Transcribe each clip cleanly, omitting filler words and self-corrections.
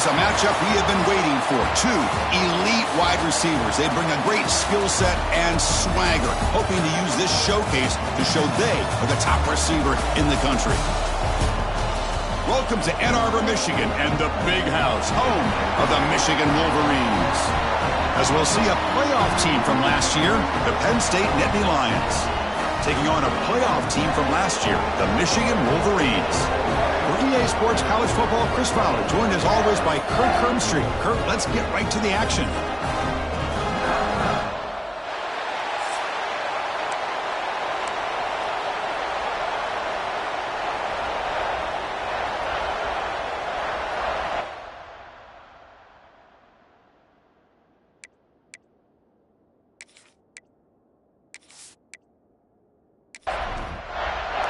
It's a matchup we have been waiting for. Two elite wide receivers. They bring a great skill set and swagger, hoping to use this showcase to show they are the top receiver in the country. Welcome to Ann Arbor, Michigan, and the Big House, home of the Michigan Wolverines. As we'll see a playoff team from last year, the Penn State Nittany Lions, taking on a playoff team from last year, the Michigan Wolverines. For EA Sports College Football, Chris Fowler, joined as always by Kirk Hermstreet. Kirk, let's get right to the action.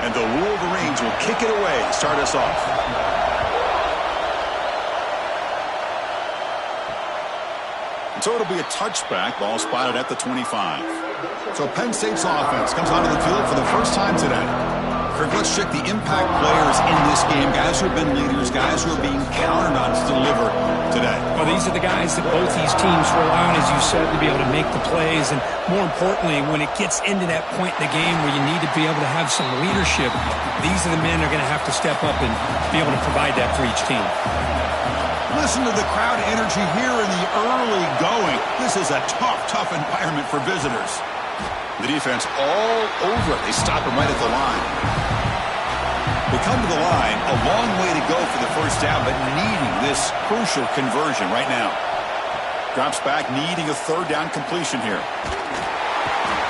And the Wolverines will kick it away to start us off. And so it'll be a touchback, ball spotted at the 25. So Penn State's offense comes onto the field for the first time today. Kirk, let's check the impact players in this game, guys who have been leaders, guys who are being counted on to deliver today. Well, these are the guys that both these teams rely on, as you said, to be able to make the plays. And more importantly, when it gets into that point in the game where you need to be able to have some leadership, these are the men that are going to have to step up and be able to provide that for each team. Listen to the crowd energy here in the early going. This is a tough environment for visitors. The defense all over it. They stop him right at the line. They come to the line, a long way to go for the first down, but needing this crucial conversion right now. Drops back, needing a third down completion here.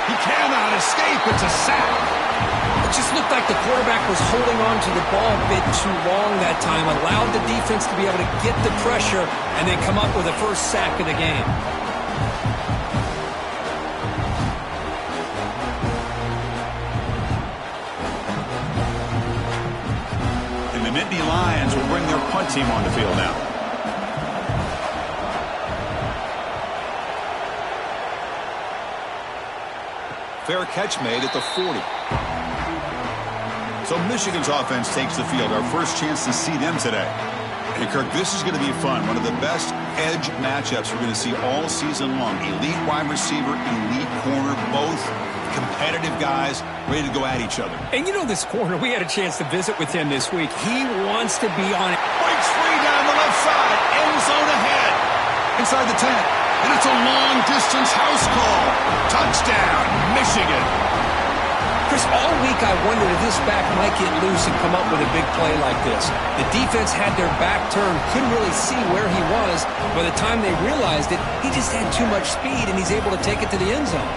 He cannot escape. It's a sack. It just looked like the quarterback was holding on to the ball a bit too long that time, allowed the defense to be able to get the pressure and then come up with the first sack of the game. The Nittany Lions will bring their punt team on the field now. Fair catch made at the 40. So Michigan's offense takes the field. Our first chance to see them today. Hey, Kirk, this is going to be fun. One of the best edge matchups we're going to see all season long. Elite wide receiver, elite corner, both competitive guys ready to go at each other. And you know this corner, we had a chance to visit with him this week. He wants to be on it. Breaks free down the left side. End zone ahead. Inside the 10. And it's a long-distance house call. Touchdown, Michigan. Chris, all week I wondered if this back might get loose and come up with a big play like this. The defense had their back turned, couldn't really see where he was. By the time they realized it, he just had too much speed, and he's able to take it to the end zone.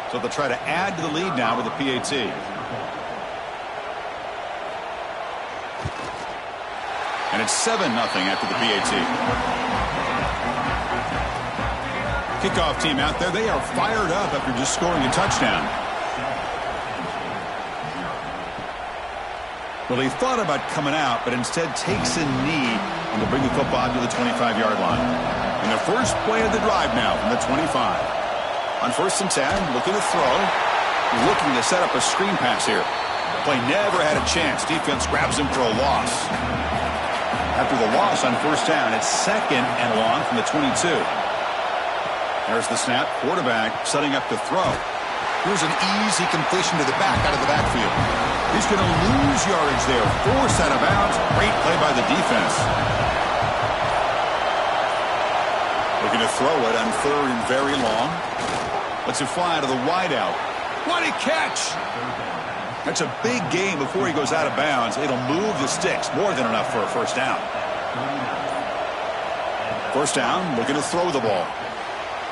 So they'll try to add to the lead now with a PAT. And it's 7-0 after the PAT. Kickoff team out there. They are fired up after just scoring a touchdown. Well, he thought about coming out, but instead takes a knee and to bring the football to the 25-yard line. And the first play of the drive now from the 25. On 1st and 10, looking to throw. Looking to set up a screen pass here. Play never had a chance. Defense grabs him for a loss. After the loss on 1st down, it's 2nd and long from the 22. There's the snap. Quarterback setting up to throw. Here's an easy completion to the back out of the backfield. He's going to lose yardage there. Forced out of bounds. Great play by the defense. Looking to throw it on 3rd and very long. Lets it fly to the wideout. What a catch! That's a big gain before he goes out of bounds. It'll move the sticks. More than enough for a first down. 1st down, looking to throw the ball.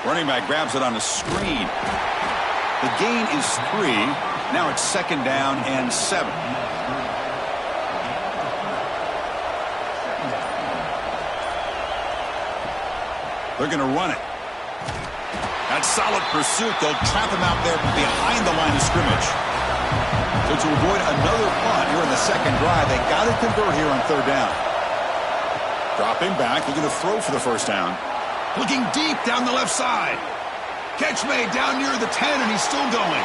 Running back grabs it on the screen. The gain is 3. Now it's 2nd down and 7. They're going to run it. That's solid pursuit. They'll trap him out there behind the line of scrimmage. So to avoid another punt here in the second drive, they got to convert here on 3rd down. Dropping back, looking to throw for the first down. Looking deep down the left side. Catch made down near the 10, and he's still going.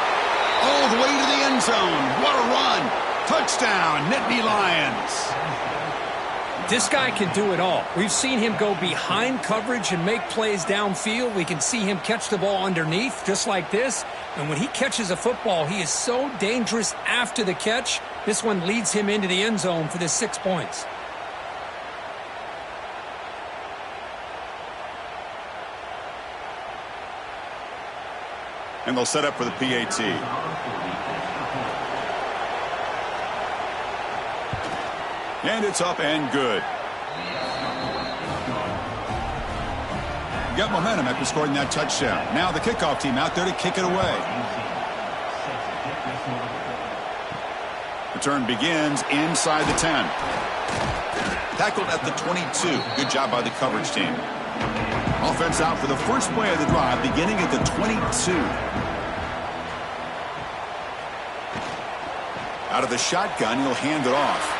All the way to the end zone. What a run. Touchdown, Nittany Lions. This guy can do it all. We've seen him go behind coverage and make plays downfield. We can see him catch the ball underneath, just like this. And when he catches a football, he is so dangerous after the catch. This one leads him into the end zone for the 6 points. And they'll set up for the PAT. And it's up and good. Got momentum after scoring that touchdown. Now the kickoff team out there to kick it away. Return begins inside the 10. Tackled at the 22. Good job by the coverage team. Offense out for the first play of the drive, beginning at the 22. Out of the shotgun, he'll hand it off.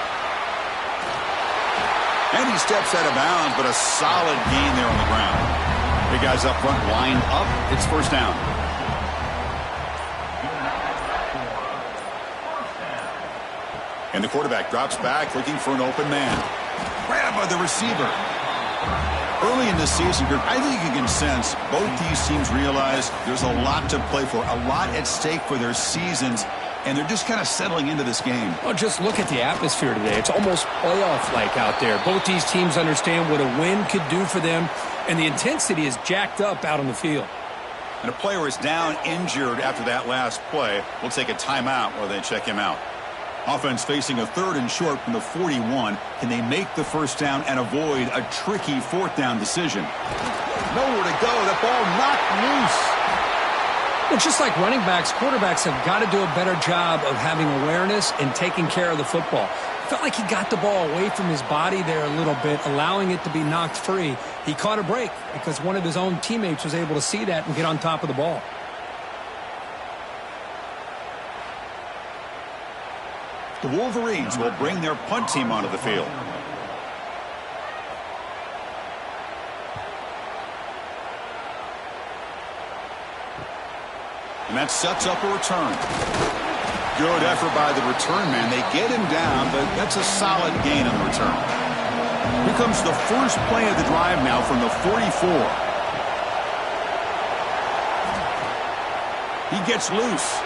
And he steps out of bounds, but a solid gain there on the ground. Big guys up front, line up. It's first down. And the quarterback drops back, looking for an open man. Grab by the receiver. Early in the season, I think you can sense both these teams realize there's a lot to play for, a lot at stake for their seasons, and they're just kind of settling into this game. Well, just look at the atmosphere today. It's almost playoff-like out there. Both these teams understand what a win could do for them, and the intensity is jacked up out on the field. And a player is down injured after that last play. We'll take a timeout while they check him out. Offense facing a 3rd and short from the 41. Can they make the first down and avoid a tricky 4th down decision? Nowhere to go. The ball knocked loose. Well, just like running backs, quarterbacks have got to do a better job of having awareness and taking care of the football. Felt like he got the ball away from his body there a little bit, allowing it to be knocked free. He caught a break because one of his own teammates was able to see that and get on top of the ball. The Wolverines will bring their punt team onto the field. And that sets up a return. Good effort by the return man. They get him down, but that's a solid gain on the return. Here comes the first play of the drive now from the 44. He gets loose.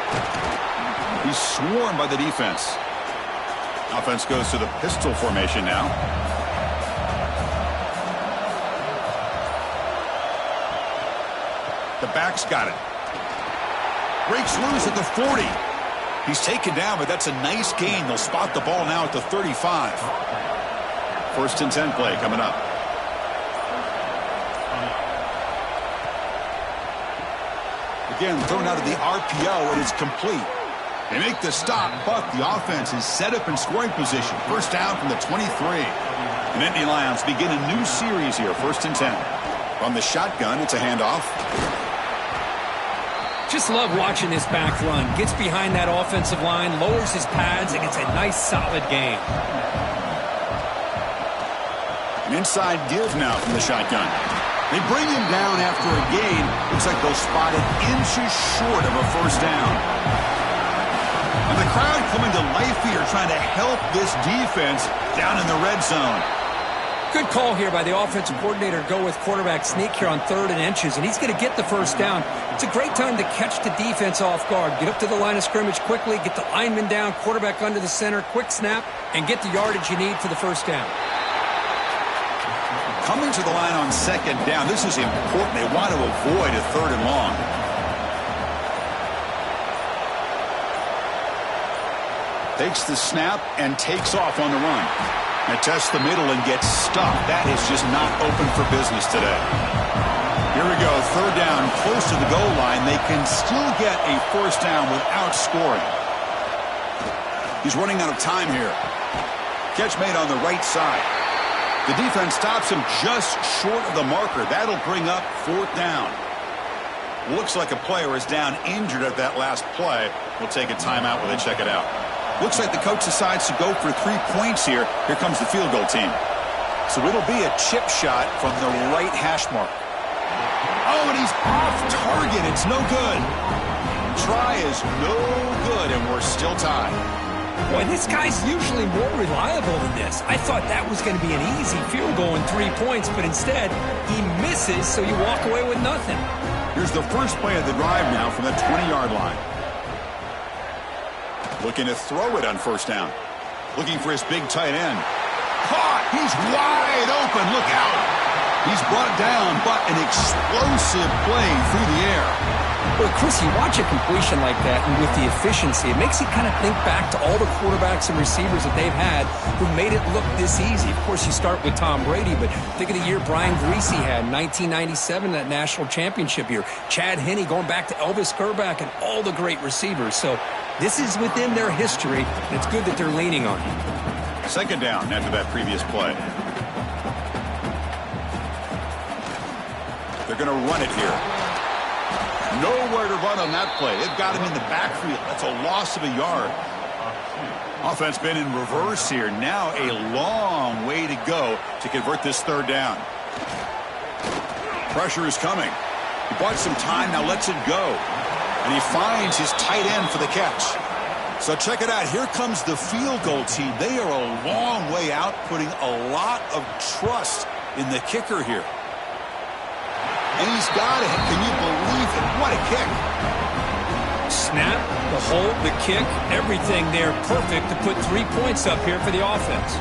He's swarmed by the defense. Offense goes to the pistol formation now. The back's got it. Breaks loose at the 40. He's taken down, but that's a nice gain. They'll spot the ball now at the 35. 1st and 10 play coming up. Again, thrown out of the RPO, and it's complete. They make the stop, but the offense is set up in scoring position. First down from the 23. And Nittany Lions begin a new series here, 1st and 10. From the shotgun, it's a handoff. Just love watching this back run. Gets behind that offensive line, lowers his pads, and gets a nice, solid gain. An inside give now from the shotgun. They bring him down after a gain. Looks like they'll spot it inches short of a first down. And the crowd coming to life here, trying to help this defense down in the red zone. Good call here by the offensive coordinator to go with quarterback sneak here on 3rd and inches, and he's going to get the first down. It's a great time to catch the defense off guard. Get up to the line of scrimmage quickly, get the lineman down, quarterback under the center, quick snap, and get the yardage you need for the first down. Coming to the line on 2nd down, this is important. They want to avoid a 3rd and long. Takes the snap and takes off on the run. And tests the middle and gets stuck. That is just not open for business today. Here we go, 3rd down, close to the goal line. They can still get a first down without scoring. He's running out of time here. Catch made on the right side. The defense stops him just short of the marker. That'll bring up 4th down. Looks like a player is down injured at that last play. We'll take a timeout while they check it out. Looks like the coach decides to go for 3 points here. Here comes the field goal team. So it'll be a chip shot from the right hash mark. Oh, and he's off target. It's no good. Try is no good, and we're still tied. Boy, this guy's usually more reliable than this. I thought that was going to be an easy field goal and 3 points, but instead, he misses, so you walk away with nothing. Here's the first play of the drive now from the 20-yard line. Looking to throw it on first down. Looking for his big tight end. Caught! He's wide open. Look out! He's brought down, but an explosive play through the air. Well, Chris, you watch a completion like that, and with the efficiency, it makes you kind of think back to all the quarterbacks and receivers that they've had who made it look this easy. Of course, you start with Tom Brady, but think of the year Brian Griese had in 1997, that national championship year. Chad Henne going back to Elvis Grbac and all the great receivers. So this is within their history, and it's good that they're leaning on it. Second down after that previous play. They're going to run it here. Nowhere to run on that play. They've got him in the backfield. That's a loss of a yard. Offense been in reverse here. Now a long way to go to convert this third down. Pressure is coming. He bought some time, now lets it go. And he finds his tight end for the catch. So check it out. Here comes the field goal team. They are a long way out, putting a lot of trust in the kicker here. And he's got it. Can you believe it? What a kick. Snap, the hold, the kick, everything there perfect to put 3 points up here for the offense.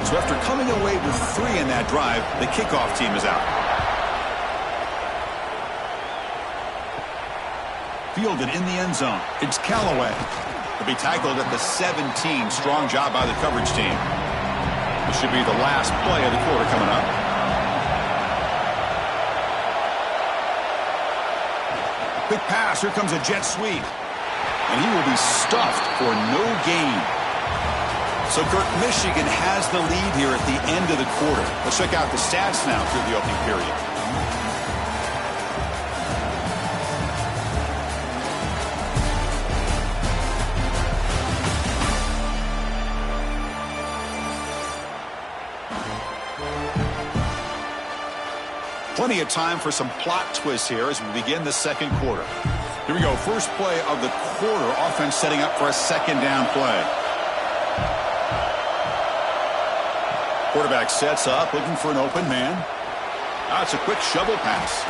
So after coming away with 3 in that drive, the kickoff team is out. Fielded in the end zone. It's Callaway. He'll be tackled at the 17. Strong job by the coverage team. This should be the last play of the quarter coming up. Quick pass. Here comes a jet sweep. And he will be stuffed for no gain. So, Kirk, Michigan has the lead here at the end of the quarter. Let's check out the stats now through the opening period. Plenty of time for some plot twists here as we begin the second quarter. Here we go. First play of the quarter. Offense setting up for a second down play. Quarterback sets up, looking for an open man. That's a quick shovel pass.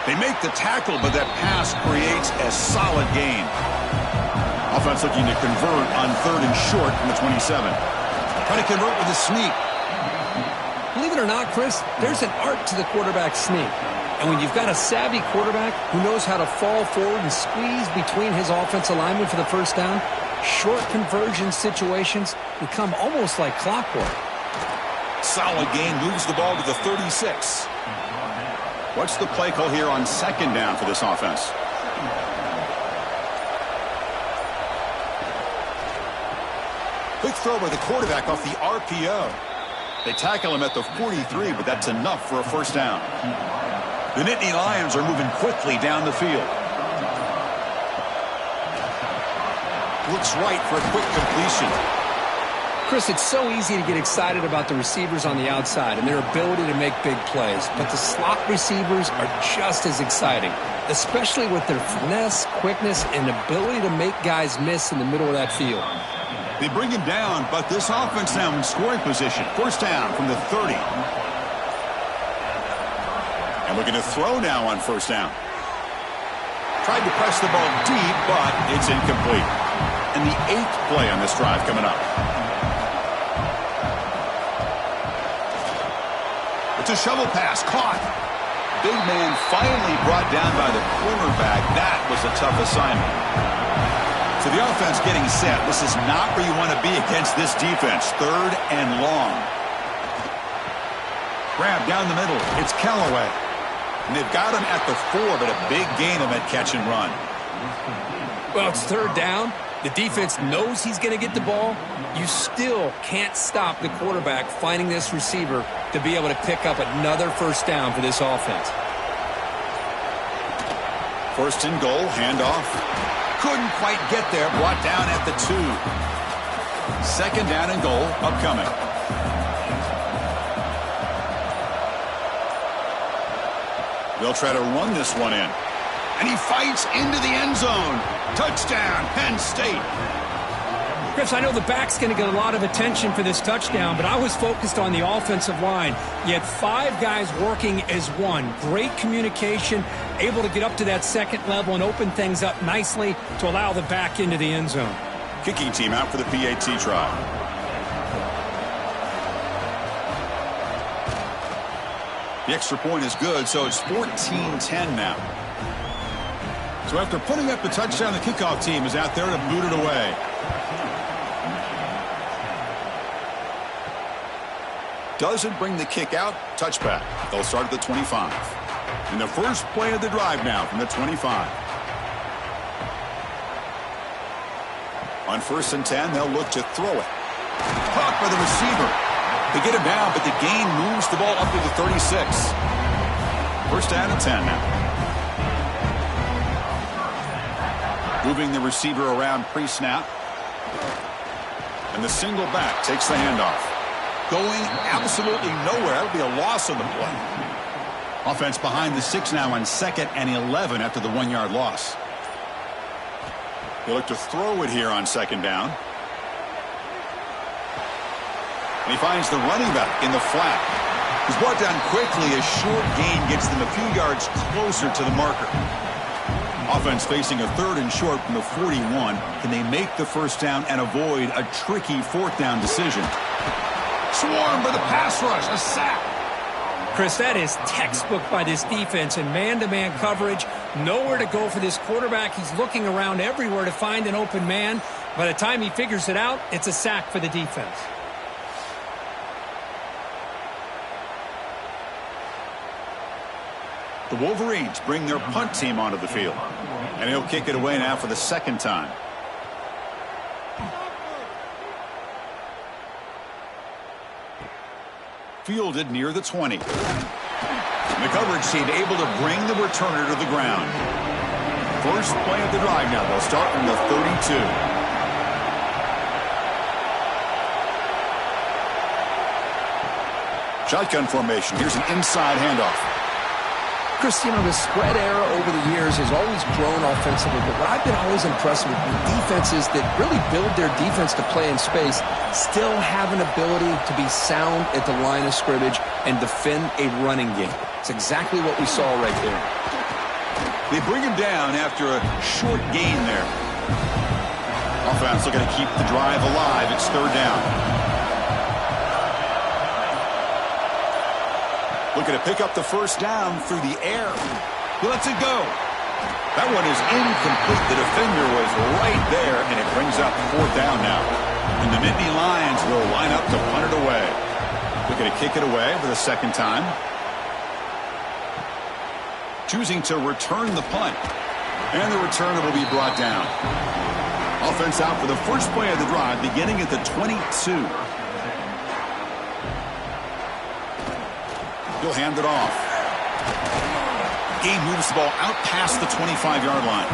They make the tackle, but that pass creates a solid gain. Offense looking to convert on third and short from the 27. Trying to convert with a sneak. Believe it or not, Chris, there's an art to the quarterback sneak. And when you've got a savvy quarterback who knows how to fall forward and squeeze between his offensive linemen for the first down, short conversion situations become almost like clockwork. Solid gain, moves the ball to the 36. What's the play call here on second down for this offense? Quick throw by the quarterback off the RPO. They tackle him at the 43, but that's enough for a first down. The Nittany Lions are moving quickly down the field. Looks right for a quick completion. Chris, it's so easy to get excited about the receivers on the outside and their ability to make big plays, but the slot receivers are just as exciting, especially with their finesse, quickness, and ability to make guys miss in the middle of that field. They bring him down, but this offense now in scoring position. First down from the 30. And looking to throw now on first down. Tried to press the ball deep, but it's incomplete. And the 8th play on this drive coming up. It's a shovel pass, caught. Big man finally brought down by the cornerback. That was a tough assignment. So the offense getting set. This is not where you want to be against this defense. Third and long. Grab down the middle. It's Callaway. And they've got him at the 4, but a big gain on that catch and run. Well, it's third down. The defense knows he's going to get the ball. You still can't stop the quarterback finding this receiver to be able to pick up another first down for this offense. First and goal, handoff. Couldn't quite get there, brought down at the 2. Second down and goal, upcoming. They'll try to run this one in. And he fights into the end zone. Touchdown, Penn State. Chris, I know the back's going to get a lot of attention for this touchdown, but I was focused on the offensive line. You had 5 guys working as one. Great communication, able to get up to that second level and open things up nicely to allow the back into the end zone. Kicking team out for the PAT try. The extra point is good, so it's 14-10 now. So after putting up the touchdown, the kickoff team is out there to boot it away. Doesn't bring the kick out. Touchback. They'll start at the 25. And the first play of the drive now from the 25. On 1st and 10, they'll look to throw it. Caught by the receiver. They get him down, but the gain moves the ball up to the 36. 1st down and 10 now. Moving the receiver around pre-snap. And the single back takes the handoff. Going absolutely nowhere. That'll be a loss on the play. Offense behind the 6 now on 2nd and 11 after the 1-yard loss. They look to throw it here on 2nd down. And he finds the running back in the flat. He's brought down quickly. A short gain gets them a few yards closer to the marker. Offense facing a 3rd and short from the 41. Can they make the 1st down and avoid a tricky 4th down decision? Swarmed by the pass rush, a sack. Chris, that is textbook by this defense in man-to-man coverage. Nowhere to go for this quarterback. He's looking around everywhere to find an open man. By the time he figures it out, it's a sack for the defense. The Wolverines bring their punt team onto the field. And he'll kick it away now for the 2nd time. Fielded near the 20. The coverage team able to bring the returner to the ground. First play of the drive now. They'll start from the 32. Shotgun formation. Here's an inside handoff. Chris, you know, the spread era over the years has always grown offensively, but what I've been always impressed with defenses that really build their defense to play in space still have an ability to be sound at the line of scrimmage and defend a running game. It's exactly what we saw right there. They bring him down after a short gain there. Offense looking to keep the drive alive. It's 3rd down. Looking to pick up the 1st down through the air. He lets it go. That one is incomplete. The defender was right there, and it brings up 4th down now. And the Nittany Lions will line up to punt it away. Looking to kick it away for the 2nd time. Choosing to return the punt. And the returner will be brought down. Offense out for the first play of the drive, beginning at the 22. He'll hand it off. Game moves the ball out past the 25-yard line.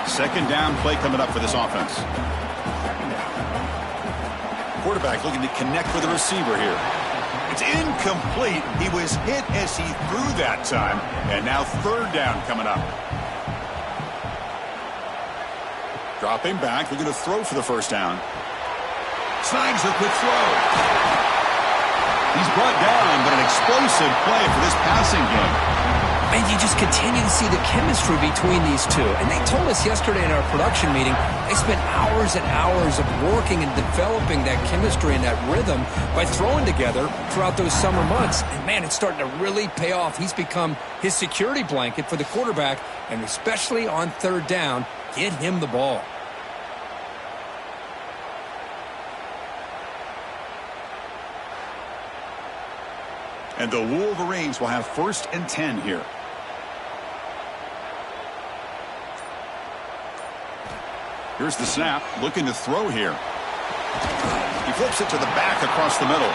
2nd down play coming up for this offense. Quarterback looking to connect with the receiver here. It's incomplete. He was hit as he threw that time. And now 3rd down coming up. Dropping back, looking to throw for the 1st down. Snags a quick throw. He's brought down, but an explosive play for this passing game. And you just continue to see the chemistry between these two. And they told us yesterday in our production meeting, they spent hours and hours of working and developing that chemistry and that rhythm by throwing together throughout those summer months. And, man, it's starting to really pay off. He's become his security blanket for the quarterback, and especially on 3rd down, get him the ball. And the Wolverines will have 1st and 10 here. Here's the snap, looking to throw here. He flips it to the back across the middle.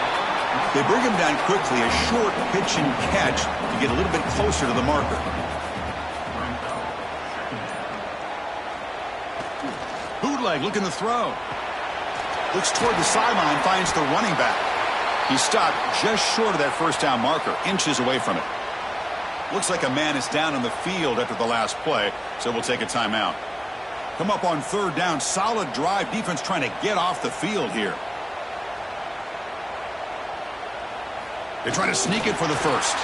They bring him down quickly, a short pitch and catch to get a little bit closer to the marker. Bootleg looking to throw. Looks toward the sideline, finds the running back. He stopped just short of that 1st down marker, inches away from it. Looks like a man is down on the field after the last play, so we'll take a timeout. Come up on third down. Solid drive. Defense trying to get off the field here. They try to sneak it for the first.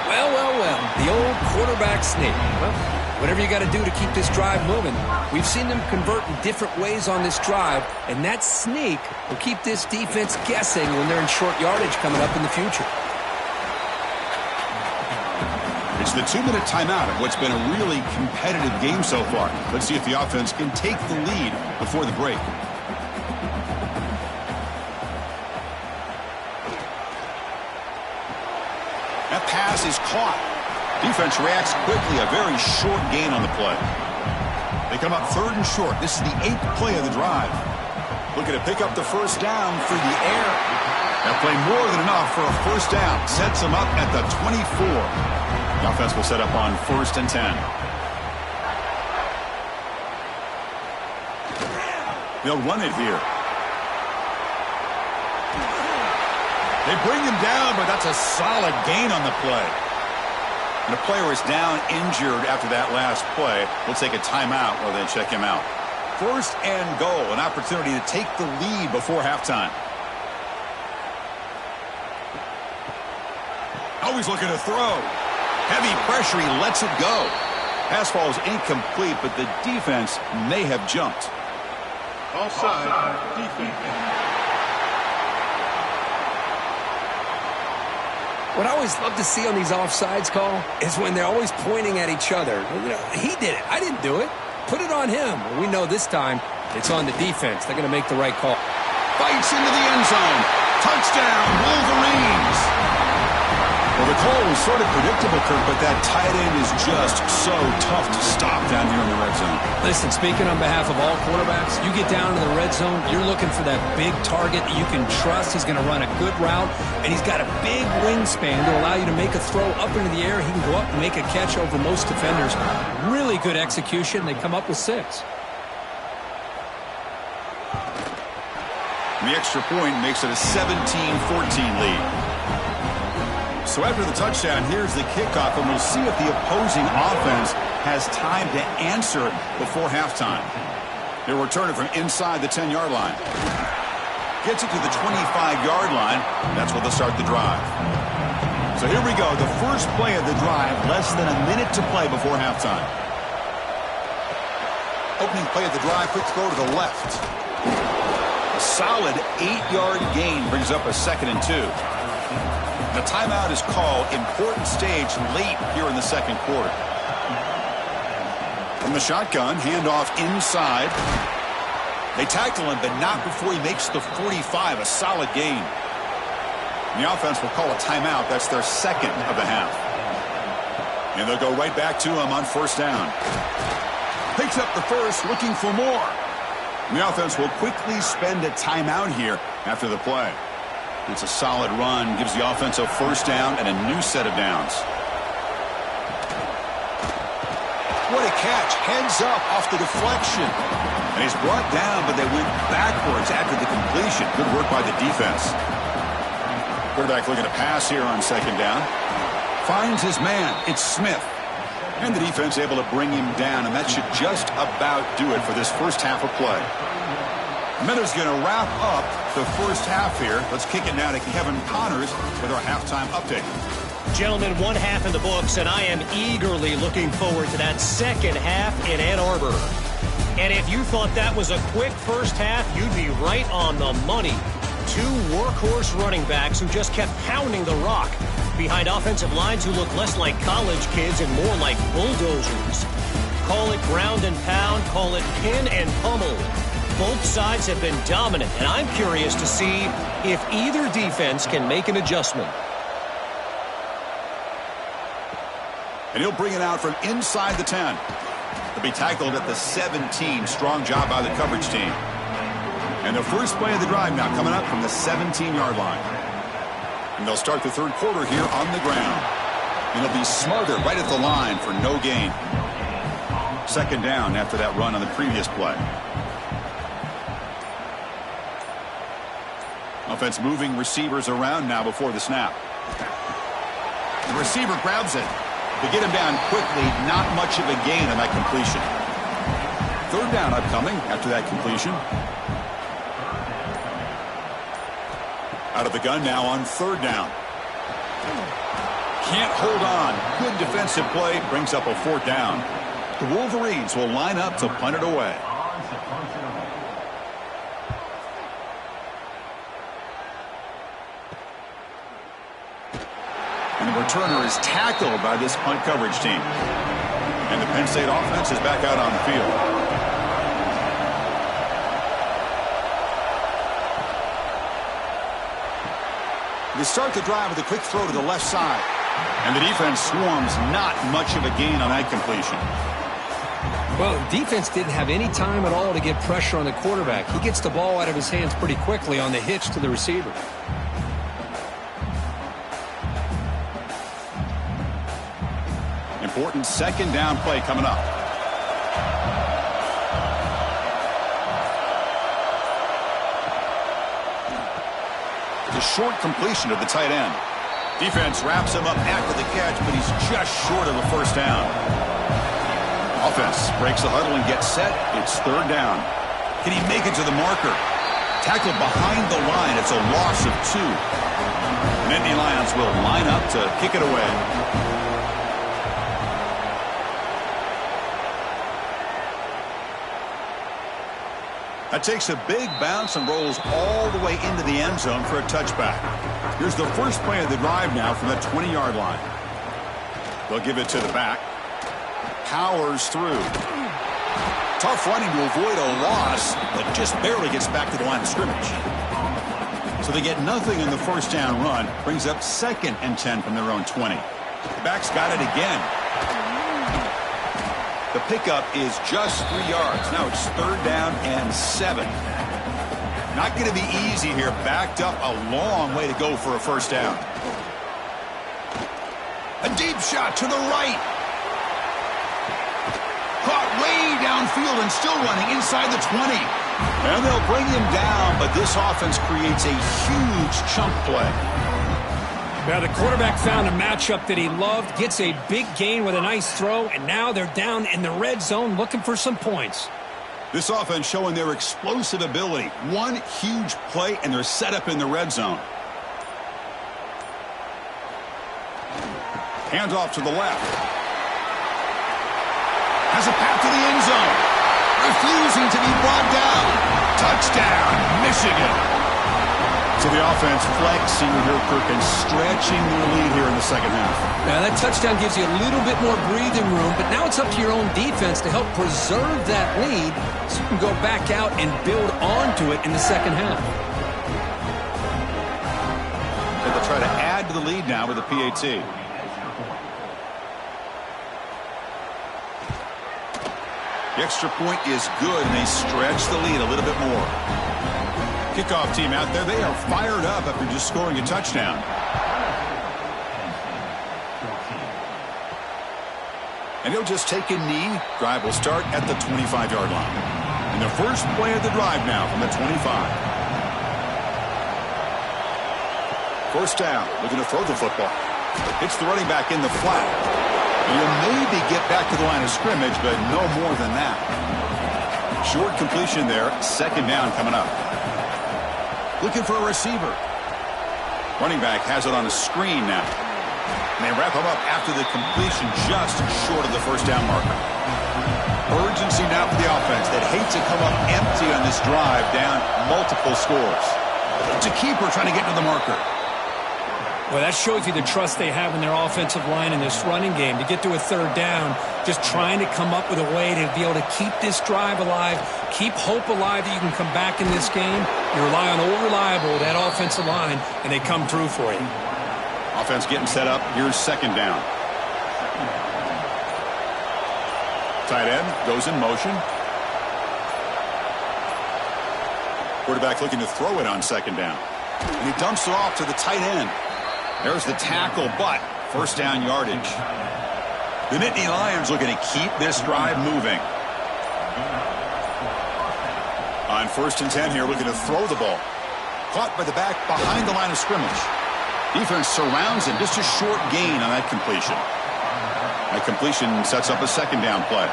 Well, well, well. The old quarterback sneak. Well, whatever you got to do to keep this drive moving. We've seen them convert in different ways on this drive, and that sneak will keep this defense guessing when they're in short yardage coming up in the future. It's the 2-minute timeout of what's been a really competitive game so far. Let's see if the offense can take the lead before the break. That pass is caught. Defense reacts quickly. A very short gain on the play. They come up third and short. This is the 8th play of the drive. Looking to pick up the first down through the air. That play more than enough for a first down. Sets them up at the 24. The offense will set up on 1st and 10. They'll run it here. They bring him down, but that's a solid gain on the play. And the player is down injured after that last play. We'll take a timeout while they check him out. 1st and goal, an opportunity to take the lead before halftime. Always looking to throw. Heavy pressure, he lets it go. Pass ball is incomplete, but the defense may have jumped. Offside, defense. What I always love to see on these offsides call is when they're always pointing at each other. You know, he did it. I didn't do it. Put it on him. Well, we know this time it's on the defense. They're going to make the right call. Fights into the end zone. Touchdown, Wolverines. Well, the call was sort of predictable, Kirk, but that tight end is just so tough to stop down here in the red zone. Listen, speaking on behalf of all quarterbacks, you get down to the red zone, you're looking for that big target that you can trust. He's going to run a good route, and he's got a big wingspan to allow you to make a throw up into the air. He can go up and make a catch over most defenders. Really good execution. They come up with 6. And the extra point makes it a 17-14 lead. So after the touchdown, here's the kickoff, and we'll see if the opposing offense has time to answer before halftime. They'll return it from inside the 10-yard line. Gets it to the 25-yard line. That's where they'll start the drive. So here we go, the first play of the drive, less than a minute to play before halftime. Opening play of the drive, quick throw to the left. A solid 8-yard gain brings up a 2nd and 2. The timeout is called. Important stage late here in the second quarter. From the shotgun, handoff inside. They tackle him, but not before he makes the 45, a solid gain. And the offense will call a timeout. That's their 2nd of the half. And they'll go right back to him on 1st down. Picks up the first, looking for more. And the offense will quickly spend a timeout here after the play. It's a solid run, gives the offense a 1st down and a new set of downs. What a catch. Heads up off the deflection. And he's brought down, but they went backwards after the completion. Good work by the defense. Quarterback looking to pass here on 2nd down. Finds his man. It's Smith. And the defense able to bring him down, and that should just about do it for this first half of play. Miller's going to wrap up the first half here. Let's kick it now to Kevin Connors with our halftime update. Gentlemen, 1 half in the books, and I am eagerly looking forward to that second half in Ann Arbor. And if you thought that was a quick first half, you'd be right on the money. 2 workhorse running backs who just kept pounding the rock behind offensive lines who look less like college kids and more like bulldozers. Call it ground and pound, call it pin and pummel. Both sides have been dominant, and I'm curious to see if either defense can make an adjustment. And he'll bring it out from inside the 10. He'll be tackled at the 17. Strong job by the coverage team. And the first play of the drive now coming up from the 17-yard line. And they'll start the third quarter here on the ground. And they'll be smarter right at the line for no gain. 2nd down after that run on the previous play. Offense moving receivers around now before the snap. The receiver grabs it. To get him down quickly, not much of a gain on that completion. Third down upcoming after that completion. Out of the gun now on third down. Can't hold on. Good defensive play. Brings up a fourth down. The Wolverines will line up to punt it away. And the returner is tackled by this punt coverage team. And the Penn State offense is back out on the field. They start the drive with a quick throw to the left side. And the defense swarms, not much of a gain on that completion. Well, defense didn't have any time at all to get pressure on the quarterback. He gets the ball out of his hands pretty quickly on the hitch to the receiver. Important second down play coming up. The short completion of the tight end. Defense wraps him up after the catch, but he's just short of a first down. Offense breaks the huddle and gets set. It's third down. Can he make it to the marker? Tackled behind the line. It's a loss of 2. Nittany Lions will line up to kick it away. That takes a big bounce and rolls all the way into the end zone for a touchback. Here's the first play of the drive now from the 20-yard line. They'll give it to the back. Powers through. Tough running to avoid a loss, but just barely gets back to the line of scrimmage. So they get nothing in the first down run. Brings up 2nd and 10 from their own 20. The back's got it again. The pickup is just 3 yards. Now it's third down and 7. Not going to be easy here. Backed up a long way to go for a first down. A deep shot to the right. Caught way downfield and still running inside the 20. And they'll bring him down, but this offense creates a huge chunk play. Well, the quarterback found a matchup that he loved, gets a big gain with a nice throw, and now they're down in the red zone looking for some points. This offense showing their explosive ability. One huge play, and they're set up in the red zone. Hands off to the left. Has a path to the end zone. Refusing to be brought down. Touchdown, Michigan. So the offense flexing here, Kirk, and stretching their lead here in the second half. Now that touchdown gives you a little bit more breathing room, but now it's up to your own defense to help preserve that lead so you can go back out and build onto it in the second half. And they'll try to add to the lead now with a PAT. The extra point is good, and they stretch the lead a little bit more. Kickoff team out there, they are fired up after just scoring a touchdown. And he'll just take a knee. Drive will start at the 25-yard line. And the first play of the drive now from the 25. First down, looking to throw the football. Hits the running back in the flat. You'll maybe get back to the line of scrimmage, but no more than that. Short completion there, second down coming up. Looking for a receiver. Running back has it on a screen now. And they wrap him up after the completion just short of the first down marker. Urgency now for the offense that hates to come up empty on this drive, down multiple scores. It's a keeper trying to get to the marker. Well, that shows you the trust they have in their offensive line in this running game. To get to a third down, just trying to come up with a way to be able to keep this drive alive, keep hope alive that you can come back in this game. You rely on old reliable, that offensive line, and they come through for you. Offense getting set up. Here's second down. Tight end goes in motion. Quarterback looking to throw it on second down. And he dumps it off to the tight end. There's the tackle, but first down yardage. The Nittany Lions looking to keep this drive moving. On first and 10 here, looking to throw the ball. Caught by the back behind the line of scrimmage. Defense surrounds him. Just a short gain on that completion. A completion sets up a second down play.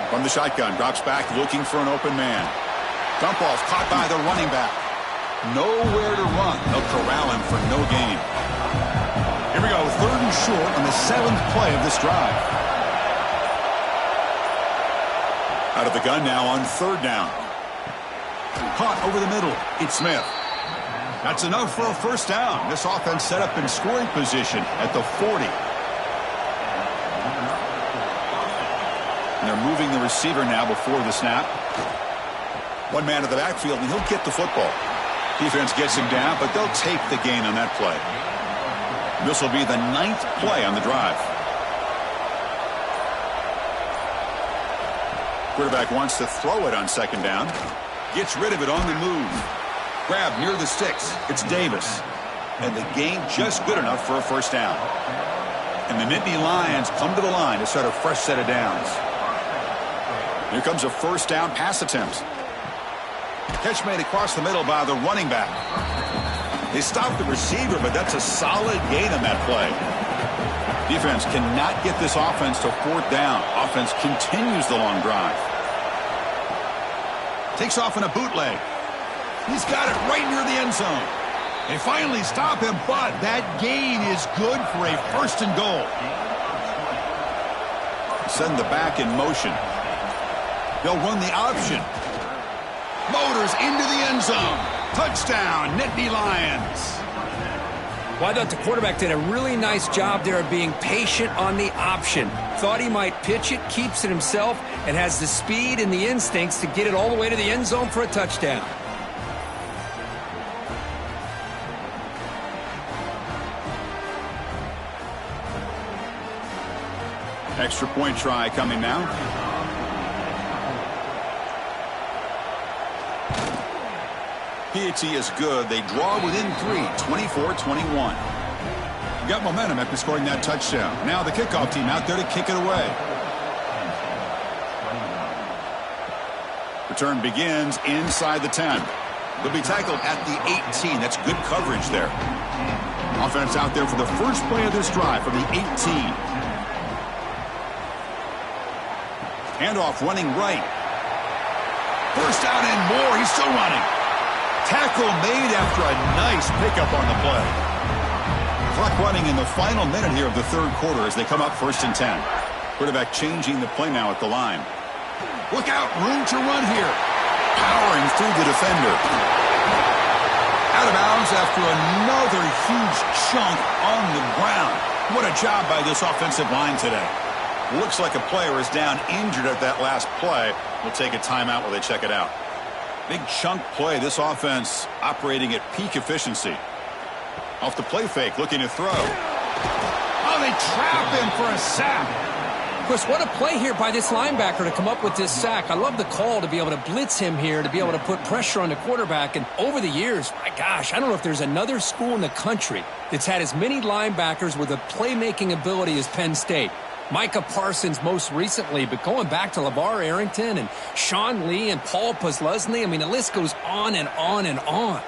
From the shotgun, drops back looking for an open man. Dump off caught by the running back. Nowhere to run. They'll corral him for no gain. Here we go, 3rd and short on the 7th play of this drive. Out of the gun now on 3rd down. Caught over the middle. It's Smith. That's enough for a first down. This offense set up in scoring position at the 40. And they're moving the receiver now before the snap. One man in the backfield, and he'll get the football. Defense gets him down, but they'll take the gain on that play. This will be the 9th play on the drive. Quarterback wants to throw it on 2nd down. Gets rid of it on the move. Grab near the sticks. It's Davis. And the gain just good enough for a first down. And the Nittany Lions come to the line to start a fresh set of downs. Here comes a first down pass attempt. Catch made across the middle by the running back. They stopped the receiver, but that's a solid gain on that play. Defense cannot get this offense to 4th down. Offense continues the long drive. Takes off in a bootleg. He's got it right near the end zone. They finally stop him, but that gain is good for a 1st and goal. Send the back in motion. They'll run the option. Motors into the end zone. Touchdown, Nittany Lions. Well, I thought the quarterback did a really nice job there of being patient on the option. Thought he might pitch it, keeps it himself, and has the speed and the instincts to get it all the way to the end zone for a touchdown. Extra point try coming now. Piety is good. They draw within 3, 24-21. Got momentum after scoring that touchdown. Now the kickoff team out there to kick it away. Return begins inside the 10. They'll be tackled at the 18. That's good coverage there. Offense out there for the first play of this drive from the 18. Handoff running right. First down and more. He's still running. Tackle made after a nice pickup on the play. Clock running in the final minute here of the 3rd quarter as they come up 1st and 10. Quarterback changing the play now at the line. Look out, room to run here. Powering through the defender. Out of bounds after another huge chunk on the ground. What a job by this offensive line today. Looks like a player is down injured at that last play. We'll take a timeout while they check it out. Big chunk play. This offense operating at peak efficiency. Off the play fake, looking to throw. Oh, they trap him for a sack. Chris, what a play here by this linebacker to come up with this sack. I love the call to be able to blitz him here, to be able to put pressure on the quarterback. And over the years, my gosh, I don't know if there's another school in the country that's had as many linebackers with a playmaking ability as Penn State. Micah Parsons most recently, but going back to LeVar Arrington and Sean Lee and Paul Posluszny, I mean, the list goes on and on and on.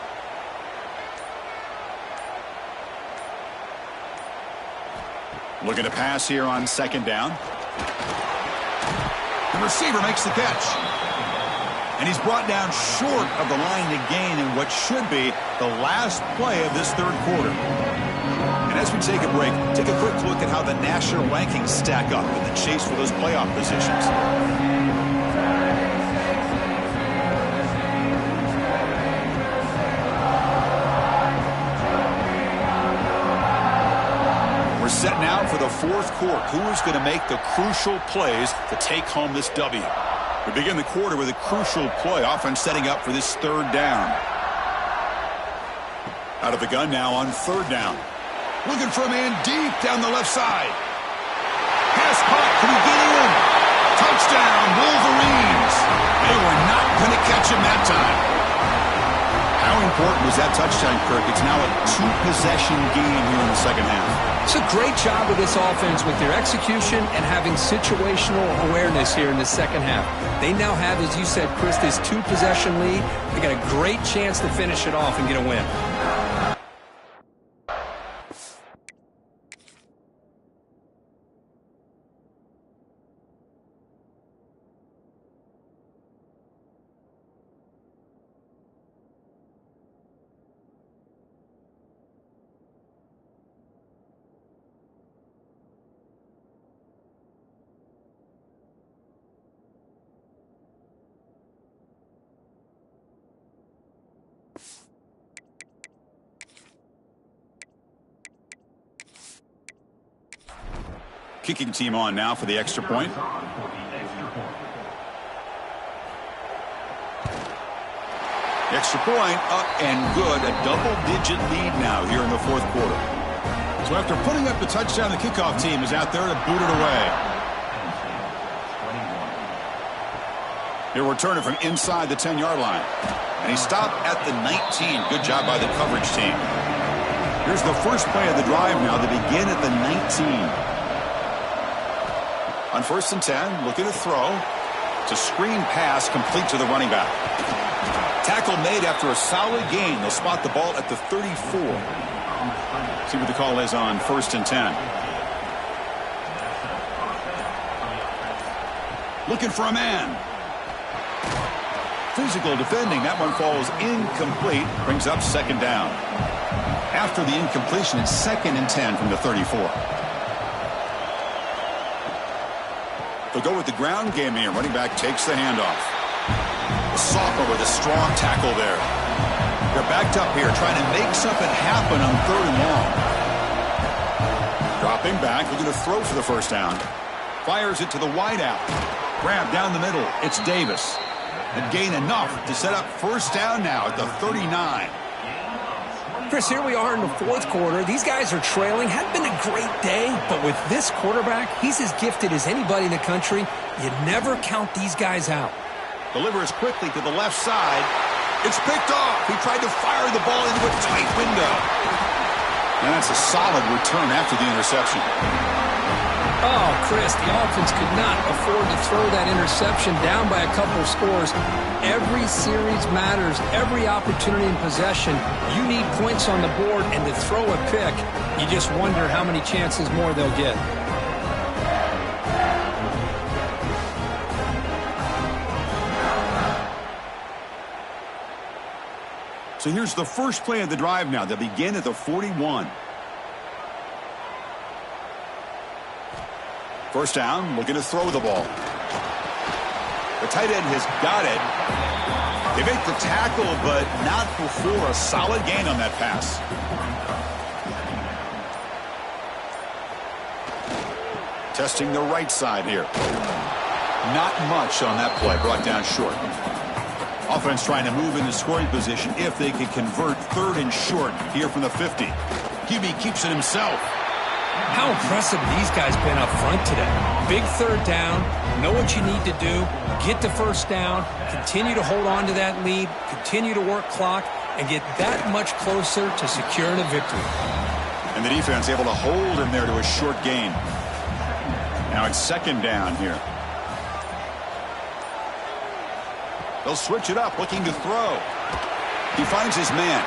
Looking to pass here on 2nd down. The receiver makes the catch. And he's brought down short of the line to gain in what should be the last play of this 3rd quarter. And as we take a break, take a quick look at how the national rankings stack up in the chase for those playoff positions. We're set now for the 4th quarter. Who is going to make the crucial plays to take home this W? We begin the quarter with a crucial play. Offense setting up for this 3rd down. Out of the gun now on 3rd down. Looking for a man deep down the left side. Pass caught. Can he get in? Touchdown, Wolverines. They were not going to catch him that time. How important was that touchdown, Kirk? It's now a 2-possession game here in the 2nd half. It's a great job with this offense with their execution and having situational awareness here in the 2nd half. They now have, as you said, Chris, this 2-possession lead. They got a great chance to finish it off and get a win. Kicking team on now for the extra point. Extra point up and good. A double-digit lead now here in the fourth quarter. So after putting up the touchdown, the kickoff team is out there to boot it away. He'll return it from inside the 10-yard line. And he stopped at the 19. Good job by the coverage team. Here's the first play of the drive now. They begin at the 19. On 1st and 10, looking to throw. It's a screen pass complete to the running back. Tackle made after a solid gain. They'll spot the ball at the 34. See what the call is on 1st and 10. Looking for a man. Physical defending. That one falls incomplete. Brings up 2nd down. After the incompletion, it's 2nd and 10 from the 34. They'll go with the ground game here. Running back takes the handoff. The sophomore with a strong tackle there. They're backed up here trying to make something happen on 3rd and long. Dropping back, looking to throw for the first down. Fires it to the wideout. Grab down the middle. It's Davis. And gain enough to set up 1st down now at the 39. Chris, here we are in the fourth quarter. These guys are trailing. Hadn't been a great day, but with this quarterback, he's as gifted as anybody in the country. You never count these guys out. Delivers quickly to the left side. It's picked off. He tried to fire the ball into a tight window. And that's a solid return after the interception. Oh, Chris, the offense could not afford to throw that interception down by a couple of scores. Every series matters. Every opportunity in possession. You need points on the board, and to throw a pick, you just wonder how many chances more they'll get. So here's the first play of the drive now. They begin at the 41. 1st down, looking to throw the ball. The tight end has got it. They make the tackle, but not before a solid gain on that pass. Testing the right side here. Not much on that play, brought down short. Offense trying to move into scoring position if they can convert 3rd and short here from the 50. QB keeps it himself. How impressive these guys been up front today. Big 3rd down, know what you need to do, get the 1st down, continue to hold on to that lead, continue to work clock, and get that much closer to securing a victory. And the defense able to hold him there to a short gain. Now it's 2nd down here. They'll switch it up, looking to throw. He finds his man.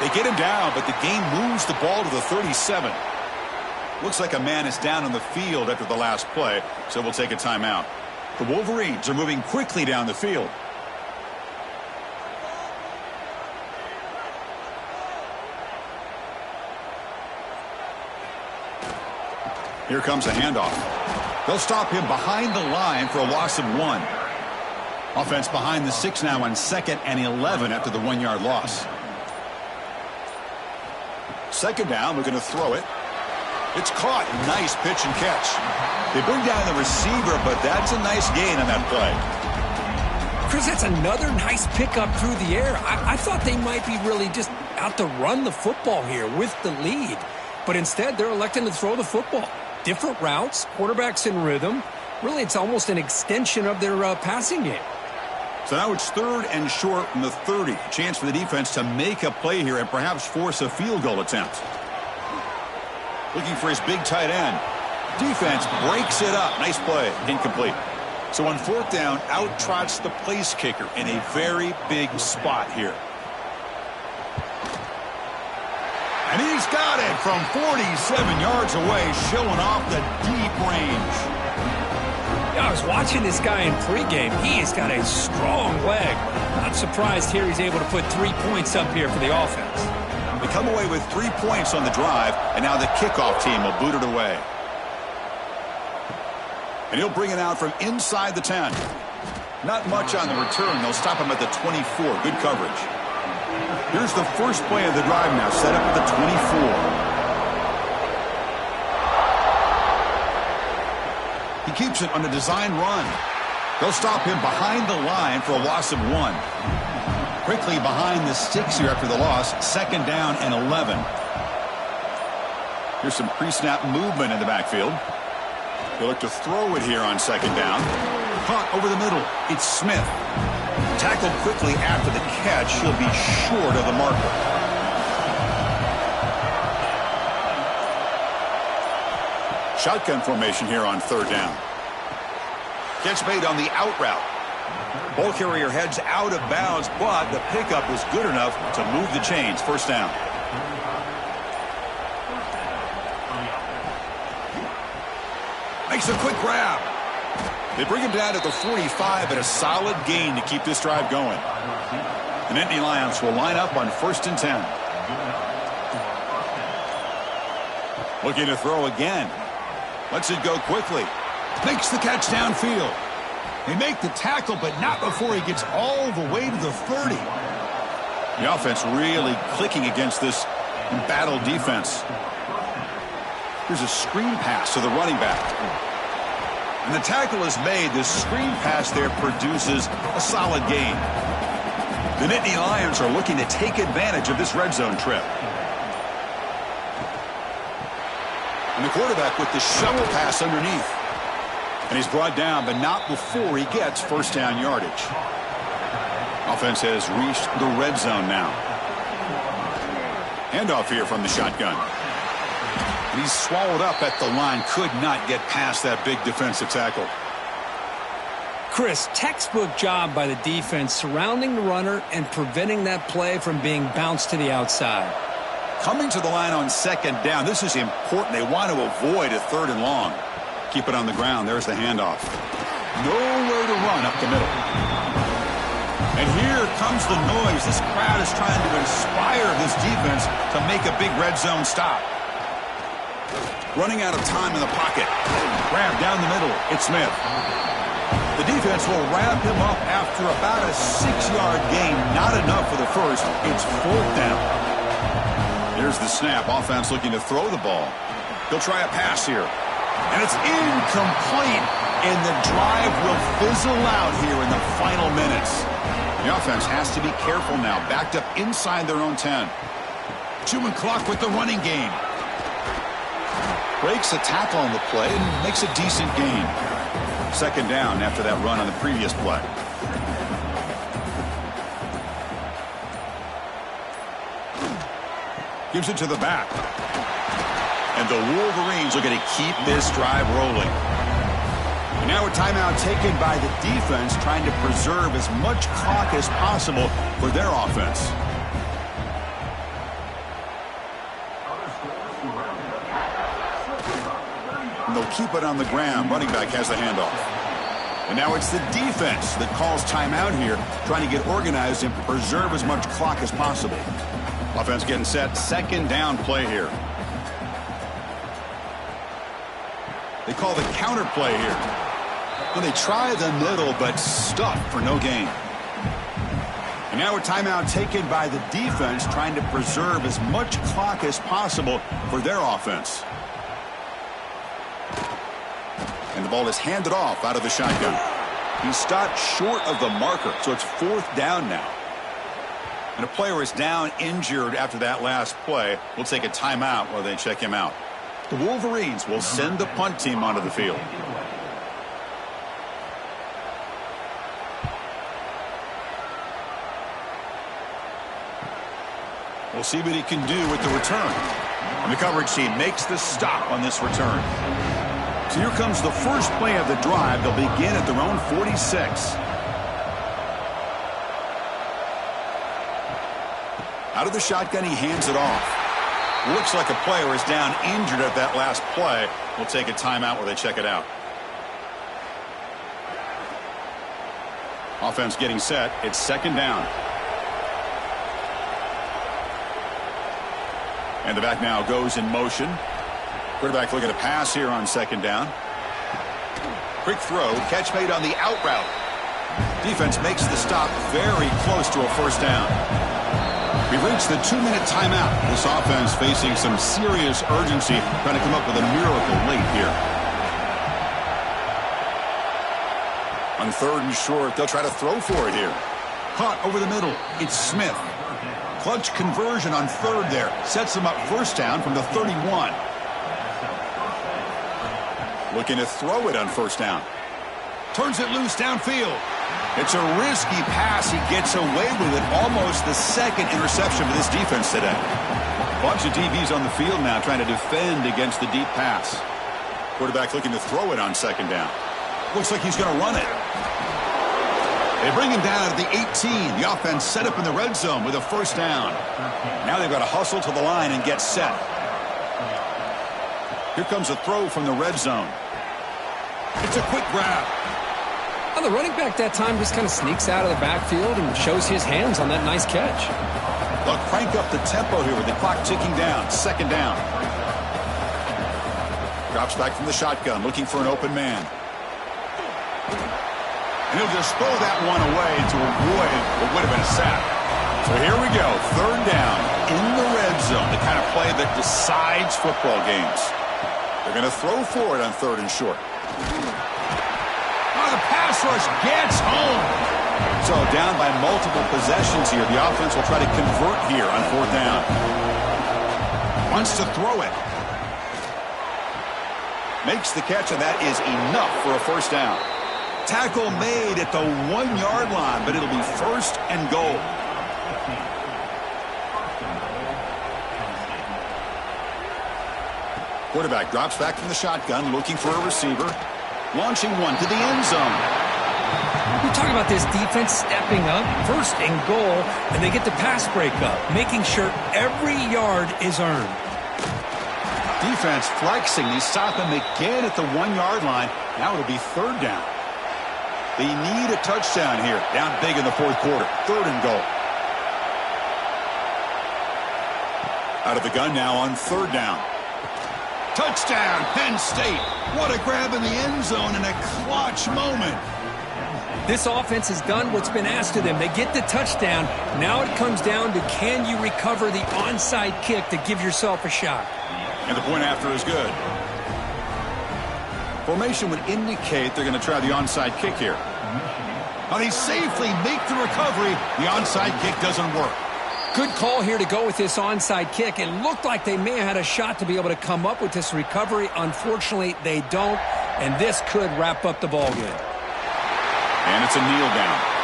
They get him down, but the game moves the ball to the 37. Looks like a man is down on the field after the last play, so we'll take a timeout. The Wolverines are moving quickly down the field. Here comes a handoff. They'll stop him behind the line for a loss of 1. Offense behind the 6 now on 2nd and 11 after the 1-yard loss. 2nd down, looking to throw it. It's caught. Nice pitch and catch. They bring down the receiver, but that's a nice gain on that play. Chris, that's another nice pickup through the air. I thought they might be really just out to run the football here with the lead. But instead, they're electing to throw the football. Different routes, quarterbacks in rhythm. Really, it's almost an extension of their passing game. So now it's 3rd and short from the 30. A chance for the defense to make a play here and perhaps force a field goal attempt. Looking for his big tight end. Defense breaks it up. Nice play. Incomplete. So on 4th down, out trots the place kicker in a very big spot here. And he's got it from 47 yards away, showing off the deep range. Yeah, I was watching this guy in pregame. He has got a strong leg. Not surprised here he's able to put 3 points up here for the offense. They come away with 3 points on the drive, and now the kickoff team will boot it away. And he'll bring it out from inside the 10. Not much on the return. They'll stop him at the 24. Good coverage. Here's the first play of the drive now, set up at the 24. He keeps it on a design run. They'll stop him behind the line for a loss of 1. Quickly behind the sticks here after the loss. 2nd down and 11. Here's some pre-snap movement in the backfield. They look to throw it here on 2nd down. Caught over the middle. It's Smith. Tackled quickly after the catch. He'll be short of the marker. Shotgun formation here on 3rd down. Catch made on the out route. Ball carrier heads out of bounds, but the pickup was good enough to move the chains. 1st down. Makes a quick grab. They bring him down at the 45, and a solid gain to keep this drive going. The Nittany Lions will line up on 1st and 10. Looking to throw again. Lets it go quickly. Makes the catch downfield. They make the tackle, but not before he gets all the way to the 30. The offense really clicking against this embattled defense. Here's a screen pass to the running back. And the tackle is made. The screen pass there produces a solid gain. The Nittany Lions are looking to take advantage of this red zone trip. And the quarterback with the shovel pass underneath. And he's brought down, but not before he gets 1st down yardage. Offense has reached the red zone now. Handoff here from the shotgun. And he's swallowed up at the line. Could not get past that big defensive tackle. Chris, textbook job by the defense surrounding the runner and preventing that play from being bounced to the outside. Coming to the line on 2nd down. This is important. They want to avoid a 3rd and long. Keep it on the ground. There's the handoff. Nowhere to run up the middle. And here comes the noise. This crowd is trying to inspire this defense to make a big red zone stop. Running out of time in the pocket. Grab down the middle. It's Smith. The defense will wrap him up after about a 6-yard gain. Not enough for the first. It's 4th down. Here's the snap. Offense looking to throw the ball. He'll try a pass here. And it's incomplete, and the drive will fizzle out here in the final minutes. The offense has to be careful now, backed up inside their own 10. Chewing clock with the running game. Breaks a tackle on the play and makes a decent gain. 2nd down after that run on the previous play. Gives it to the back. And the Wolverines are going to keep this drive rolling. And now a timeout taken by the defense, trying to preserve as much clock as possible for their offense. And they'll keep it on the ground. Running back has the handoff. And now it's the defense that calls timeout here, trying to get organized and preserve as much clock as possible. Offense getting set. 2nd down play here. They call the counter play here. Well, they try the middle, but stuffed for no gain. And now a timeout taken by the defense, trying to preserve as much clock as possible for their offense. And the ball is handed off out of the shotgun. He stopped short of the marker, so it's 4th down now. And a player is down injured after that last play. We'll take a timeout while they check him out. The Wolverines will send the punt team onto the field. We'll see what he can do with the return. And the coverage team makes the stop on this return. So here comes the first play of the drive. They'll begin at their own 46. Out of the shotgun, he hands it off. Looks like a player is down injured at that last play. We'll take a timeout while they check it out. Offense getting set. It's 2nd down. And the back now goes in motion. Quarterback looking to pass here on 2nd down. Quick throw. Catch made on the out route. Defense makes the stop very close to a 1st down. We've reached the 2-minute timeout. This offense facing some serious urgency, trying to come up with a miracle late here. On 3rd and short, they'll try to throw for it here. Caught over the middle. It's Smith. Clutch conversion on 3rd there. Sets them up 1st down from the 31. Looking to throw it on 1st down. Turns it loose downfield. It's a risky pass. He gets away with it. Almost the 2nd interception for this defense today. Bunch of DBs on the field now trying to defend against the deep pass. Quarterback looking to throw it on 2nd down. Looks like he's going to run it. They bring him down at the 18. The offense set up in the red zone with a 1st down. Now they've got to hustle to the line and get set. Here comes a throw from the red zone. It's a quick grab. Well, the running back that time just kind of sneaks out of the backfield and shows his hands on that nice catch. They'll crank up the tempo here with the clock ticking down. 2nd down. Drops back from the shotgun, looking for an open man. And he'll just throw that one away to avoid what would have been a sack. So here we go. 3rd down in the red zone. The kind of play that decides football games. They're going to throw for it on 3rd and short. The pass rush gets home. So down by multiple possessions here. The offense will try to convert here on 4th down. Wants to throw it. Makes the catch, and that is enough for a 1st down. Tackle made at the 1-yard line, but it'll be 1st and goal. Quarterback drops back from the shotgun, looking for a receiver. Launching one to the end zone. We talk about this defense stepping up, 1st and goal, and they get the pass breakup, making sure every yard is earned. Defense flexing. They stop him again at the 1-yard line. Now it'll be 3rd down. They need a touchdown here. Down big in the 4th quarter. 3rd and goal. Out of the gun now on 3rd down. Touchdown, Penn State. What a grab in the end zone in a clutch moment. This offense has done what's been asked of them. They get the touchdown. Now it comes down to, can you recover the onside kick to give yourself a shot? And the point after is good. Formation would indicate they're going to try the onside kick here. Now they safely make the recovery. The onside kick doesn't work. Good call here to go with this onside kick. It looked like they may have had a shot to be able to come up with this recovery. Unfortunately, they don't, and this could wrap up the ballgame. And it's a kneel down.